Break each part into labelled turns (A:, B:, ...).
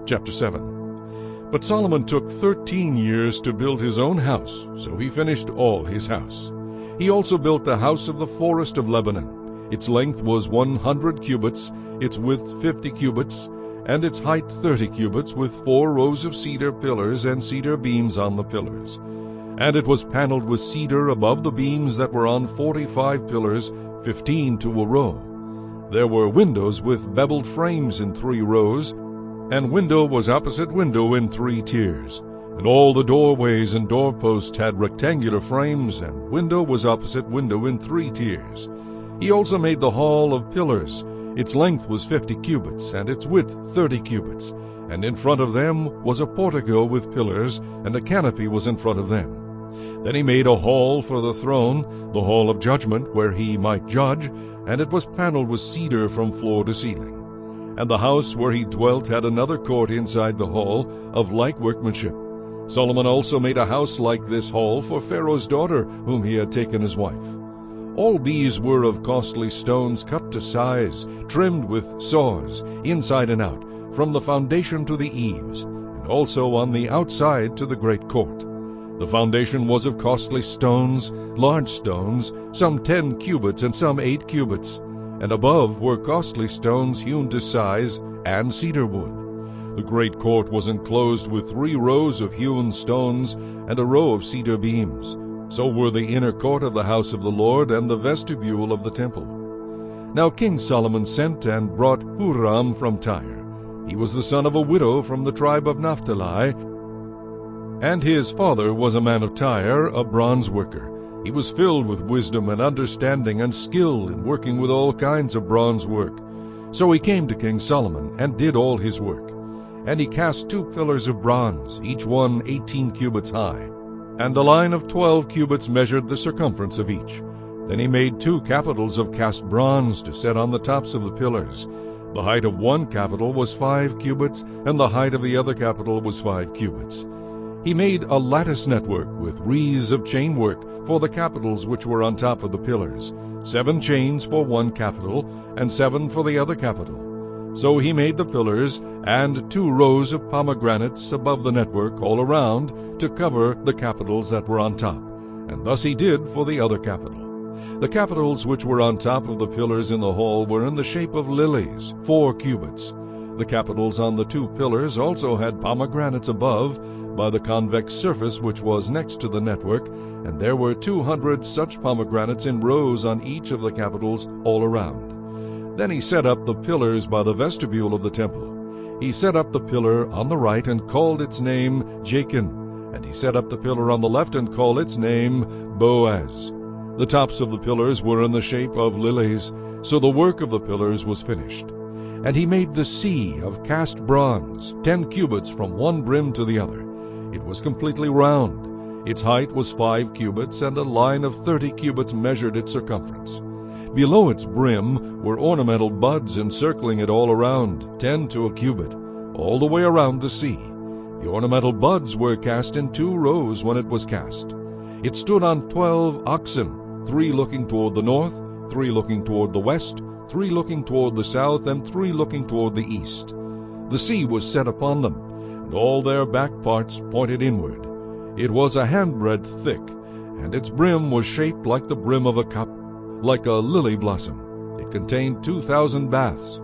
A: Chapter 7. But Solomon took 13 years to build his own house, so he finished all his house. He also built the house of the forest of Lebanon. Its length was 100 cubits, its width 50 cubits, and its height 30 cubits, with 4 rows of cedar pillars and cedar beams on the pillars. And it was paneled with cedar above the beams that were on 45 pillars, 15 to a row. There were windows with beveled frames in 3 rows, and window was opposite window in 3 tiers. And all the doorways and doorposts had rectangular frames, and window was opposite window in 3 tiers. He also made the hall of pillars. Its length was 50 cubits, and its width 30 cubits. And in front of them was a portico with pillars, and a canopy was in front of them. Then he made a hall for the throne, the hall of judgment, where he might judge, and it was paneled with cedar from floor to ceiling. And the house where he dwelt had another court inside the hall, of like workmanship. Solomon also made a house like this hall for Pharaoh's daughter, whom he had taken as wife. All these were of costly stones cut to size, trimmed with saws, inside and out, from the foundation to the eaves, and also on the outside to the great court. The foundation was of costly stones, large stones, some 10 cubits and some 8 cubits, and above were costly stones hewn to size, and cedar wood. The great court was enclosed with 3 rows of hewn stones, and a row of cedar beams. So were the inner court of the house of the Lord, and the vestibule of the temple. Now King Solomon sent and brought Hiram from Tyre. He was the son of a widow from the tribe of Naphtali, and his father was a man of Tyre, a bronze worker. He was filled with wisdom and understanding and skill in working with all kinds of bronze work. So he came to King Solomon, and did all his work. And he cast 2 pillars of bronze, each one 18 cubits high, and a line of 12 cubits measured the circumference of each. Then he made 2 capitals of cast bronze to set on the tops of the pillars. The height of one capital was 5 cubits, and the height of the other capital was 5 cubits. He made a lattice network with wreaths of chain work for the capitals which were on top of the pillars, 7 chains for one capital, and 7 for the other capital. So he made the pillars, and 2 rows of pomegranates above the network all around, to cover the capitals that were on top. And thus he did for the other capital. The capitals which were on top of the pillars in the hall were in the shape of lilies, 4 cubits. The capitals on the 2 pillars also had pomegranates above, by the convex surface which was next to the network, and there were 200 such pomegranates in rows on each of the capitals all around. Then he set up the pillars by the vestibule of the temple. He set up the pillar on the right and called its name Jachin, and he set up the pillar on the left and called its name Boaz. The tops of the pillars were in the shape of lilies, so the work of the pillars was finished. And he made the sea of cast bronze, 10 cubits from one brim to the other. It was completely round. Its height was 5 cubits, and a line of 30 cubits measured its circumference. Below its brim were ornamental buds encircling it all around, 10 to a cubit, all the way around the sea. The ornamental buds were cast in 2 rows when it was cast. It stood on 12 oxen, 3 looking toward the north, 3 looking toward the west, 3 looking toward the south, and 3 looking toward the east. The sea was set upon them, and all their back parts pointed inward. It was a handbreadth thick, and its brim was shaped like the brim of a cup, like a lily blossom. It contained 2,000 baths.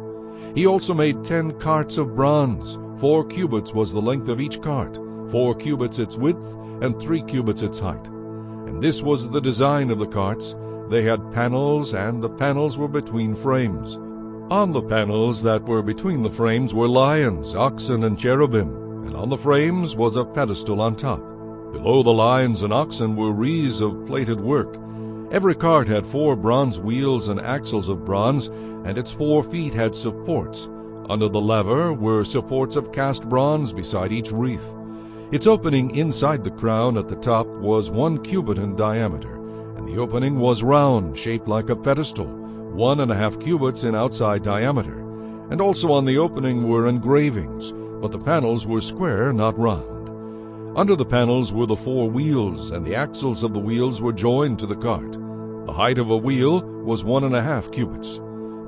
A: He also made 10 carts of bronze. 4 cubits was the length of each cart, 4 cubits its width, and 3 cubits its height. And this was the design of the carts. They had panels, and the panels were between frames. On the panels that were between the frames were lions, oxen, and cherubim, and on the frames was a pedestal on top. Below the lions and oxen were wreaths of plated work. Every cart had 4 bronze wheels and axles of bronze, and its 4 feet had supports. Under the lever were supports of cast bronze beside each wreath. Its opening inside the crown at the top was 1 cubit in diameter, and the opening was round, shaped like a pedestal, 1.5 cubits in outside diameter. And also on the opening were engravings, but the panels were square, not round. Under the panels were the 4 wheels, and the axles of the wheels were joined to the cart. The height of a wheel was 1.5 cubits.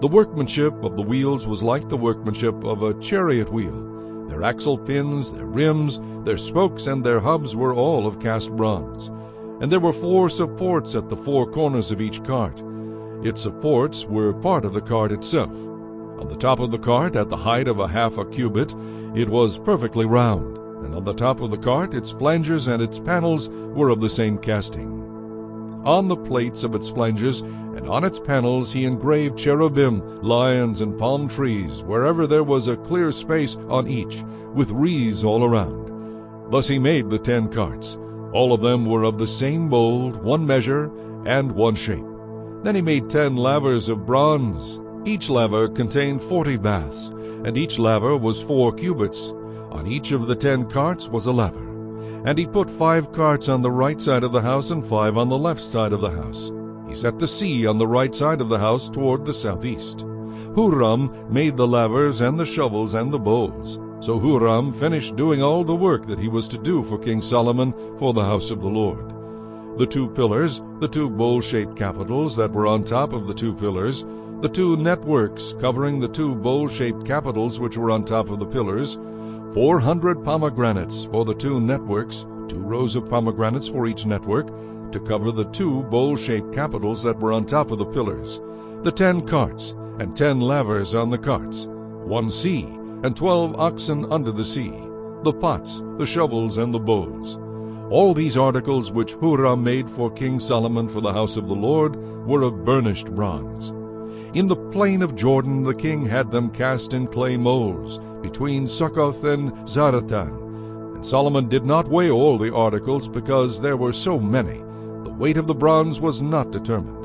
A: The workmanship of the wheels was like the workmanship of a chariot wheel. Their axle pins, their rims, their spokes, and their hubs were all of cast bronze. And there were 4 supports at the 4 corners of each cart. Its supports were part of the cart itself. On the top of the cart, at the height of a half a cubit, it was perfectly round, and on the top of the cart its flanges and its panels were of the same casting. On the plates of its flanges and on its panels he engraved cherubim, lions, and palm trees, wherever there was a clear space on each, with wreaths all around. Thus he made the 10 carts. All of them were of the same mold, one measure, and one shape. Then he made 10 lavers of bronze. Each laver contained 40 baths, and each laver was 4 cubits. On each of the 10 carts was a laver. And he put 5 carts on the right side of the house and 5 on the left side of the house. He set the sea on the right side of the house toward the southeast. Hiram made the lavers and the shovels and the bowls. So Hiram finished doing all the work that he was to do for King Solomon for the house of the Lord. The 2 pillars, the 2 bowl-shaped capitals that were on top of the 2 pillars, the 2 networks covering the 2 bowl-shaped capitals which were on top of the pillars, 400 pomegranates for the 2 networks, 2 rows of pomegranates for each network, to cover the 2 bowl-shaped capitals that were on top of the pillars, the 10 carts, and 10 lavers on the carts, 1 sea, and 12 oxen under the sea, the pots, the shovels, and the bowls. All these articles which Hiram made for King Solomon for the house of the Lord were of burnished bronze. In the plain of Jordan the king had them cast in clay molds, between Succoth and Zaratan. And Solomon did not weigh all the articles, because there were so many. The weight of the bronze was not determined.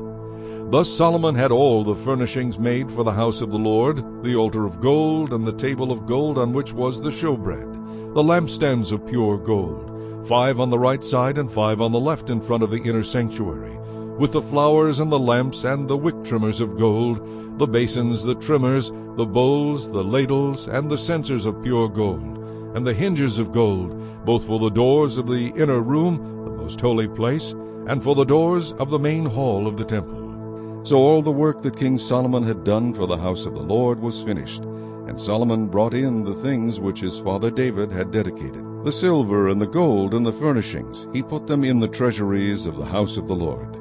A: Thus Solomon had all the furnishings made for the house of the Lord, the altar of gold, and the table of gold on which was the showbread, the lampstands of pure gold, 5 on the right side and 5 on the left in front of the inner sanctuary, with the flowers and the lamps and the wick trimmers of gold, the basins, the trimmers, the bowls, the ladles, and the censers of pure gold, and the hinges of gold, both for the doors of the inner room, the most holy place, and for the doors of the main hall of the temple. So all the work that King Solomon had done for the house of the Lord was finished, and Solomon brought in the things which his father David had dedicated. The silver and the gold and the furnishings, he put them in the treasuries of the house of the Lord.